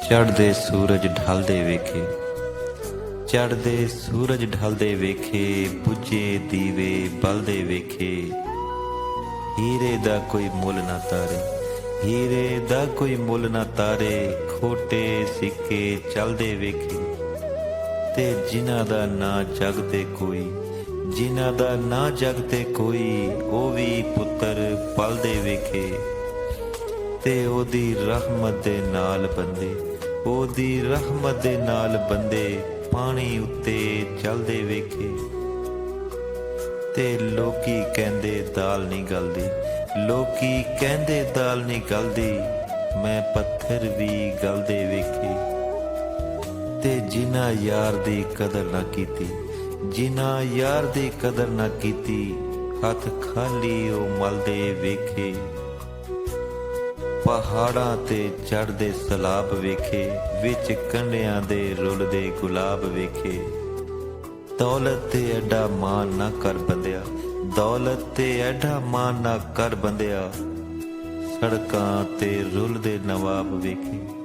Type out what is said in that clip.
ਚੜ੍ਹਦੇ ਸੂਰਜ ਢਲਦੇ ਵੇਖੇ, ਚੜ੍ਹਦੇ ਸੂਰਜ ਢਲਦੇ ਵੇਖੇ, ਬੁੱਝੇ ਦੀਵੇ ਬਲਦੇ ਵੇਖੇ। ਹੀਰੇ ਦਾ ਕੋਈ ਮੁੱਲ ਨਾ ਤਾਰੇ, ਹੀਰੇ ਦਾ ਕੋਈ ਮੁੱਲ ਨਾ ਤਾਰੇ, ਖੋਟੇ ਸਿੱਕੇ ਚੱਲਦੇ ਵੇਖੇ। ਤੇ ਜਿਨ੍ਹਾਂ ਦਾ ਨਾਂ ਜਗ ਤੇ ਕੋਈ, ਜਿਨ੍ਹਾਂ ਦਾ ਨਾਂ ਜਗ ਤੇ ਕੋਈ, ਉਹ ਵੀ ਪੁੱਤਰ ਪਲਦੇ ਵੇਖੇ। ਤੇ ਉਹਦੀ ਰਹਿਮਤ ਦੇ ਨਾਲ ਬੰਦੇ, ਉਹਦੀ ਰਹਿਮਤ ਦੇ ਨਾਲ ਬੰਦੇ ਪਾਣੀ ਉੱਤੇ ਚੱਲਦੇ ਵੇਖੇ। ਤੇ ਲੋਕੀ ਕਹਿੰਦੇ ਦਾਲ ਨਹੀਂ ਗਲਦੀ, ਲੋਕੀ ਕਹਿੰਦੇ ਦਾਲ ਨਹੀਂ ਗਲਦੀ, ਮੈਂ ਪੱਥਰ ਵੀ ਗਲਦੇ ਵੇਖੇ। ਤੇ ਜਿਨ੍ਹਾਂ ਯਾਰ ਦੀ ਕਦਰ ਨਾ ਕੀਤੀ, ਜਿਨ੍ਹਾਂ ਯਾਰ ਦੀ ਕਦਰ ਨਾ ਕੀਤੀ, ਹੱਥ ਖਾਲੀ ਉਹ ਮਲਦੇ ਵੇਖੇ। ਪਹਾੜਾਂ ਤੇ ਚੜ੍ਹਦੇ ਸਲਾਬ ਵੇਖੇ, ਵਿੱਚ ਕੰਢਿਆਂ ਦੇ ਰੁੱਲਦੇ ਗੁਲਾਬ ਵੇਖੇ। ਦੌਲਤ ਤੇ ਐਡਾ ਮਾਣ ਨਾ ਕਰ ਬੰਦਿਆ, ਦੌਲਤ ਤੇ ਐਡਾ ਮਾਣ ਨਾ ਕਰ ਬੰਦਿਆ, ਸੜਕਾਂ ਤੇ ਰੁੱਲਦੇ ਨਵਾਬ ਵੇਖੇ।